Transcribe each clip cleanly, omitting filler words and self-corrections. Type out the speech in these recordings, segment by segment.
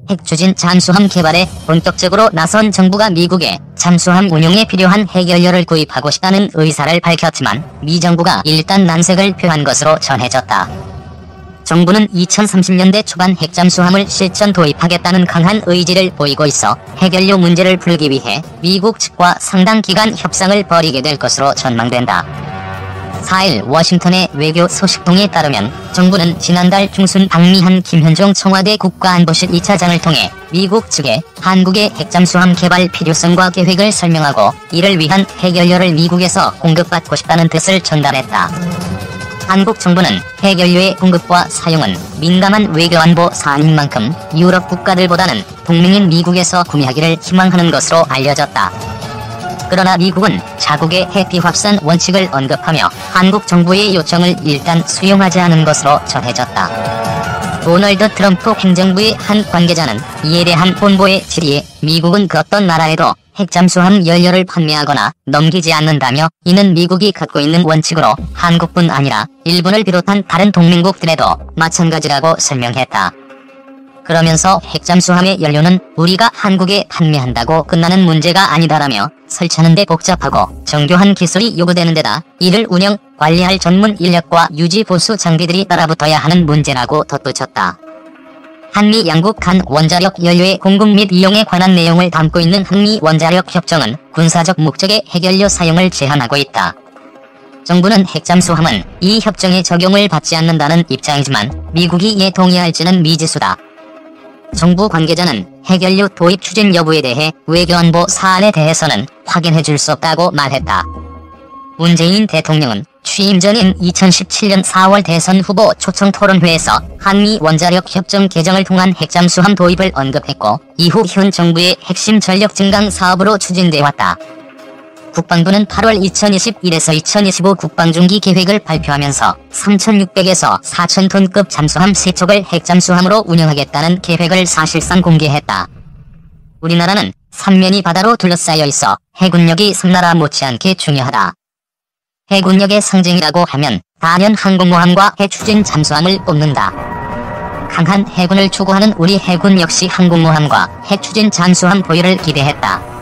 핵추진 잠수함 개발에 본격적으로 나선 정부가 미국에 잠수함 운용에 필요한 핵연료를 구입하고 싶다는 의사를 밝혔지만 미 정부가 일단 난색을 표한 것으로 전해졌다. 정부는 2030년대 초반 핵잠수함을 실전 도입하겠다는 강한 의지를 보이고 있어 핵연료 문제를 풀기 위해 미국 측과 상당 기간 협상을 벌이게 될 것으로 전망된다. 4일 워싱턴의 외교 소식통에 따르면 정부는 지난달 중순 방미한 김현종 청와대 국가안보실 2차장을 통해 미국 측에 한국의 핵잠수함 개발 필요성과 계획을 설명하고 이를 위한 핵연료를 미국에서 공급받고 싶다는 뜻을 전달했다. 한국 정부는 핵연료의 공급과 사용은 민감한 외교안보 사안인 만큼 유럽 국가들보다는 동맹인 미국에서 구매하기를 희망하는 것으로 알려졌다. 그러나 미국은 자국의 핵 비확산 원칙을 언급하며 한국 정부의 요청을 일단 수용하지 않은 것으로 전해졌다. 도널드 트럼프 행정부의 한 관계자는 이에 대한 본보의 질의에 미국은 그 어떤 나라에도 핵잠수함 연료를 판매하거나 넘기지 않는다며 이는 미국이 갖고 있는 원칙으로 한국뿐 아니라 일본을 비롯한 다른 동맹국들에도 마찬가지라고 설명했다. 그러면서 핵잠수함의 연료는 우리가 한국에 판매한다고 끝나는 문제가 아니다라며 설치하는 데 복잡하고 정교한 기술이 요구되는 데다 이를 운영, 관리할 전문 인력과 유지 보수 장비들이 따라붙어야 하는 문제라고 덧붙였다. 한미 양국 간 원자력 연료의 공급 및 이용에 관한 내용을 담고 있는 한미 원자력 협정은 군사적 목적의 핵연료 사용을 제한하고 있다. 정부는 핵잠수함은 이 협정의 적용을 받지 않는다는 입장이지만 미국이 이에 동의할지는 미지수다. 정부 관계자는 핵연료 도입 추진 여부에 대해 외교안보 사안에 대해서는 확인해줄 수 없다고 말했다. 문재인 대통령은 취임 전인 2017년 4월 대선 후보 초청 토론회에서 한미 원자력 협정 개정을 통한 핵잠수함 도입을 언급했고 이후 현 정부의 핵심 전력 증강 사업으로 추진돼 왔다. 국방부는 8월 2021에서 2025 국방중기 계획을 발표하면서 3,600에서 4,000톤급 잠수함 3척을 핵잠수함으로 운영하겠다는 계획을 사실상 공개했다. 우리나라는 삼면이 바다로 둘러싸여 있어 해군력이 섬나라 못지않게 중요하다. 해군력의 상징이라고 하면 단연 항공모함과 해추진 잠수함을 꼽는다. 강한 해군을 추구하는 우리 해군 역시 항공모함과 해추진 잠수함 보유를 기대했다.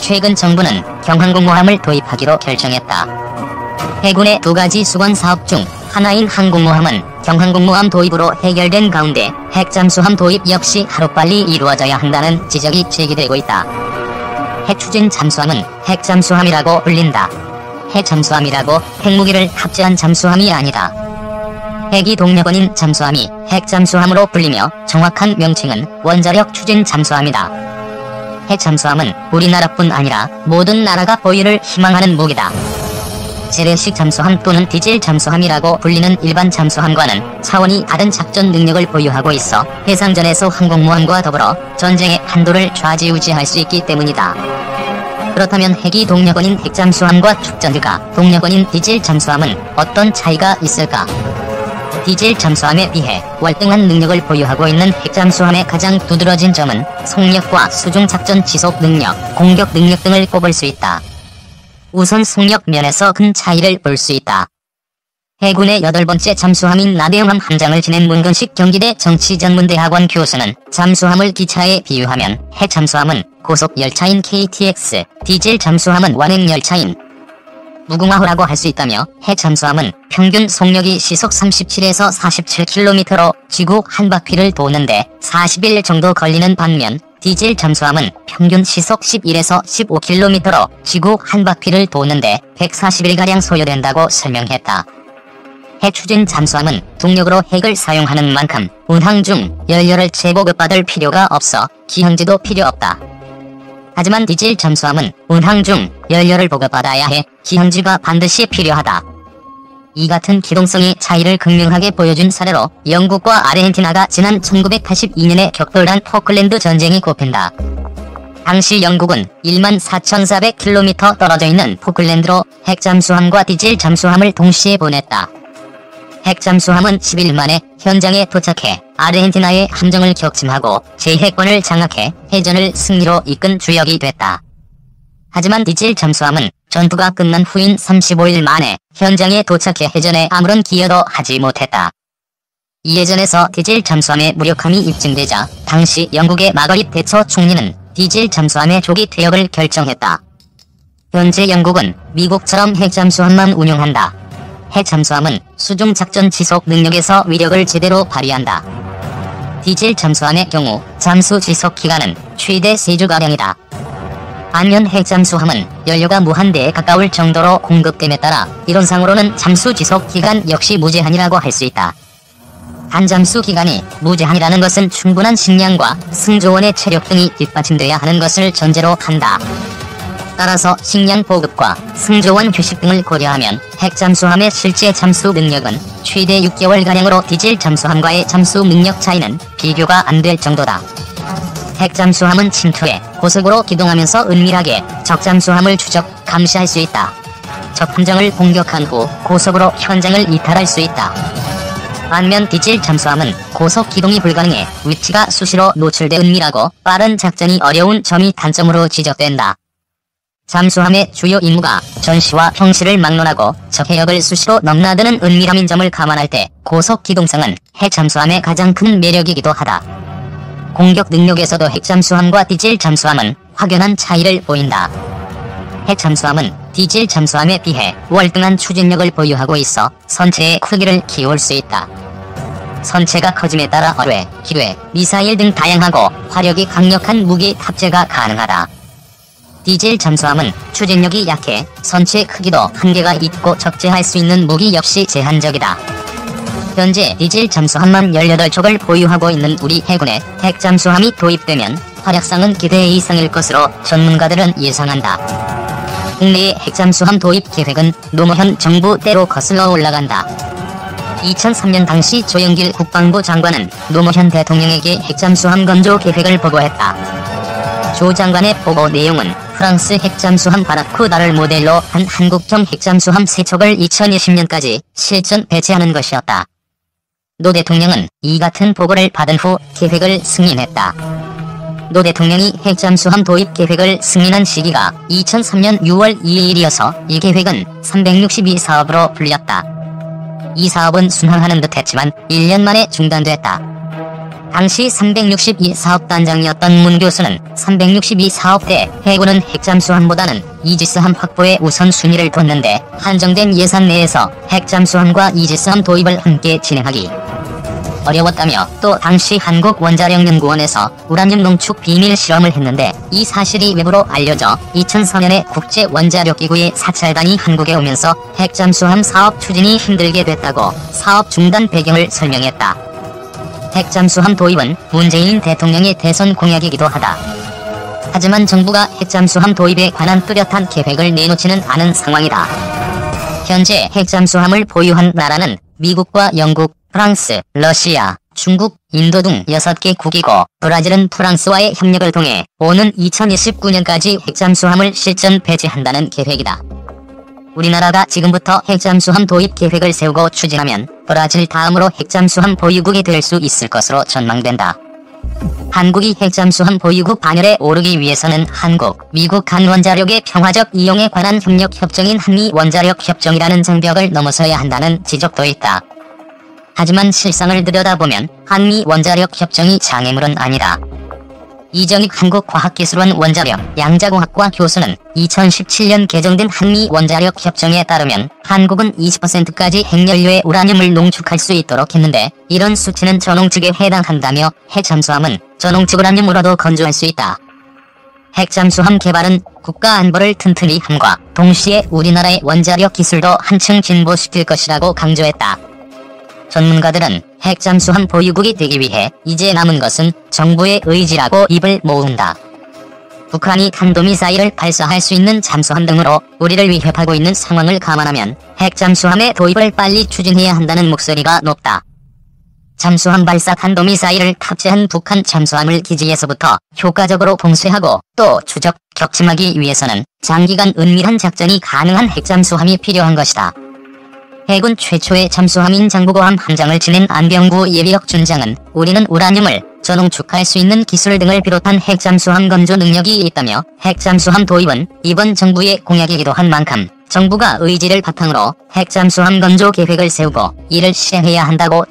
최근 정부는 경항공모함을 도입하기로 결정했다. 해군의 두 가지 수건 사업 중 하나인 항공모함은 경항공모함 도입으로 해결된 가운데 핵잠수함 도입 역시 하루빨리 이루어져야 한다는 지적이 제기되고 있다. 해추진 잠수함은 핵잠수함이라고 불린다. 핵잠수함이라고 핵무기를 탑재한 잠수함이 아니다. 핵이 동력원인 잠수함이 핵잠수함으로 불리며 정확한 명칭은 원자력 추진 잠수함이다. 핵잠수함은 우리나라뿐 아니라 모든 나라가 보유를 희망하는 무기다. 재래식 잠수함 또는 디젤 잠수함이라고 불리는 일반 잠수함과는 차원이 다른 작전 능력을 보유하고 있어 해상전에서 항공모함과 더불어 전쟁의 한도를 좌지우지할 수 있기 때문이다. 그렇다면 핵이 동력원인 핵잠수함과 축전기가 동력원인 디젤 잠수함은 어떤 차이가 있을까? 디젤 잠수함에 비해 월등한 능력을 보유하고 있는 핵잠수함의 가장 두드러진 점은 속력과 수중 작전 지속 능력, 공격 능력 등을 꼽을 수 있다. 우선 속력 면에서 큰 차이를 볼 수 있다. 해군의 8번째 잠수함인 나대함 함장을 지낸 문근식 경기대 정치전문대학원 교수는 잠수함을 기차에 비유하면 핵잠수함은 고속열차인 KTX, 디젤 잠수함은 완행열차인 무궁화호라고 할 수 있다며 핵잠수함은 평균 속력이 시속 37에서 47km로 지구 한 바퀴를 도는데 40일 정도 걸리는 반면 디젤 잠수함은 평균 시속 11에서 15km로 지구 한 바퀴를 도는데 140일가량 소요된다고 설명했다. 해추진 잠수함은 동력으로 핵을 사용하는 만큼 운항 중 연료를 재보급받을 필요가 없어 기항지도 필요 없다. 하지만 디젤 잠수함은 운항 중 연료를 보급받아야 해 기항지가 반드시 필요하다. 이 같은 기동성의 차이를 극명하게 보여준 사례로 영국과 아르헨티나가 지난 1982년에 격돌한 포클랜드 전쟁이 꼽힌다. 당시 영국은 14,400km 떨어져 있는 포클랜드로 핵잠수함과 디젤 잠수함을 동시에 보냈다. 핵잠수함은 10일 만에 현장에 도착해 아르헨티나의 함정을 격침하고 제해권을 장악해 해전을 승리로 이끈 주역이 됐다. 하지만 디젤 잠수함은 전투가 끝난 후인 35일 만에 현장에 도착해 해전에 아무런 기여도 하지 못했다. 이해전에서 디젤 잠수함의 무력함이 입증되자 당시 영국의 마거릿 대처 총리는 디젤 잠수함의 조기 퇴역을 결정했다. 현재 영국은 미국처럼 핵잠수함만 운용한다. 핵잠수함은 수중 작전 지속 능력에서 위력을 제대로 발휘한다. 디젤 잠수함의 경우 잠수 지속 기간은 최대 3주가량이다. 반면 핵잠수함은 연료가 무한대에 가까울 정도로 공급됨에 따라 이론상으로는 잠수 지속 기간 역시 무제한이라고 할 수 있다. 단 잠수 기간이 무제한이라는 것은 충분한 식량과 승조원의 체력 등이 뒷받침돼야 하는 것을 전제로 한다. 따라서 식량 보급과 승조원 휴식 등을 고려하면 핵잠수함의 실제 잠수 능력은 최대 6개월가량으로 디젤 잠수함과의 잠수 능력 차이는 비교가 안 될 정도다. 핵잠수함은 침투해 고속으로 기동하면서 은밀하게 적잠수함을 추적, 감시할 수 있다. 적 함정을 공격한 후 고속으로 현장을 이탈할 수 있다. 반면 디젤 잠수함은 고속 기동이 불가능해 위치가 수시로 노출돼 은밀하고 빠른 작전이 어려운 점이 단점으로 지적된다. 잠수함의 주요 임무가 전시와 평시를 막론하고 적 해역을 수시로 넘나드는 은밀함인 점을 감안할 때 고속 기동성은 핵잠수함의 가장 큰 매력이기도 하다. 공격 능력에서도 핵잠수함과 디젤 잠수함은 확연한 차이를 보인다. 핵잠수함은 디젤 잠수함에 비해 월등한 추진력을 보유하고 있어 선체의 크기를 키울 수 있다. 선체가 커짐에 따라 어뢰, 기뢰, 미사일 등 다양하고 화력이 강력한 무기 탑재가 가능하다. 디젤 잠수함은 추진력이 약해 선체 크기도 한계가 있고 적재할 수 있는 무기 역시 제한적이다. 현재 디젤 잠수함만 18척을 보유하고 있는 우리 해군에 핵잠수함이 도입되면 활약상은 기대 이상일 것으로 전문가들은 예상한다. 국내의 핵잠수함 도입 계획은 노무현 정부 때로 거슬러 올라간다. 2003년 당시 조영길 국방부 장관은 노무현 대통령에게 핵잠수함 건조 계획을 보고했다. 조 장관의 보고 내용은 프랑스 핵잠수함 바라쿠다를 모델로 한 한국형 핵잠수함 3척을 2020년까지 실전 배치하는 것이었다. 노 대통령은 이 같은 보고를 받은 후 계획을 승인했다. 노 대통령이 핵잠수함 도입 계획을 승인한 시기가 2003년 6월 2일이어서 이 계획은 362 사업으로 불렸다. 이 사업은 순항하는 듯 했지만 1년 만에 중단됐다. 당시 362 사업단장이었던 문 교수는 362 사업 때 해군은 핵잠수함보다는 이지스함 확보에 우선순위를 뒀는데 한정된 예산 내에서 핵잠수함과 이지스함 도입을 함께 진행하기 어려웠다며 또 당시 한국원자력연구원에서 우라늄 농축 비밀 실험을 했는데 이 사실이 외부로 알려져 2004년에 국제원자력기구의 사찰단이 한국에 오면서 핵잠수함 사업 추진이 힘들게 됐다고 사업 중단 배경을 설명했다. 핵잠수함 도입은 문재인 대통령의 대선 공약이기도 하다. 하지만 정부가 핵잠수함 도입에 관한 뚜렷한 계획을 내놓지는 않은 상황이다. 현재 핵잠수함을 보유한 나라는 미국과 영국, 프랑스, 러시아, 중국, 인도 등 6개국이고 브라질은 프랑스와의 협력을 통해 오는 2029년까지 핵잠수함을 실전 배치한다는 계획이다. 우리나라가 지금부터 핵잠수함 도입 계획을 세우고 추진하면 브라질 다음으로 핵잠수함 보유국이 될 수 있을 것으로 전망된다. 한국이 핵잠수함 보유국 반열에 오르기 위해서는 한국, 미국 한원자력의 평화적 이용에 관한 협력 협정인 한미원자력협정이라는 장벽을 넘어서야 한다는 지적도 있다. 하지만 실상을 들여다보면 한미원자력협정이 장애물은 아니다. 이정익 한국과학기술원 원자력 양자공학과 교수는 2017년 개정된 한미원자력협정에 따르면 한국은 20%까지 핵연료에 우라늄을 농축할 수 있도록 했는데 이런 수치는 전홍축에 해당한다며 핵잠수함은 전홍축 우라늄으로도 건조할 수 있다. 핵잠수함 개발은 국가 안보를 튼튼히 함과 동시에 우리나라의 원자력 기술도 한층 진보시킬 것이라고 강조했다. 전문가들은 핵잠수함 보유국이 되기 위해 이제 남은 것은 정부의 의지라고 입을 모은다. 북한이 탄도미사일을 발사할 수 있는 잠수함 등으로 우리를 위협하고 있는 상황을 감안하면 핵잠수함의 도입을 빨리 추진해야 한다는 목소리가 높다. 잠수함 발사 탄도미사일을 탑재한 북한 잠수함을 기지에서부터 효과적으로 봉쇄하고 또 추적, 격침하기 위해서는 장기간 은밀한 작전이 가능한 핵잠수함이 필요한 것이다. 해군 최초의 잠수함인 장부고함 함장을 지낸 안병구 예비역 준장은 우리는 우라늄을 전홍축할 수 있는 기술 등을 비롯한 핵잠수함 건조 능력이 있다며 핵잠수함 도입은 이번 정부의 공약이기도 한 만큼 정부가 의지를 바탕으로 핵잠수함 건조 계획을 세우고 이를 실행해야 한다고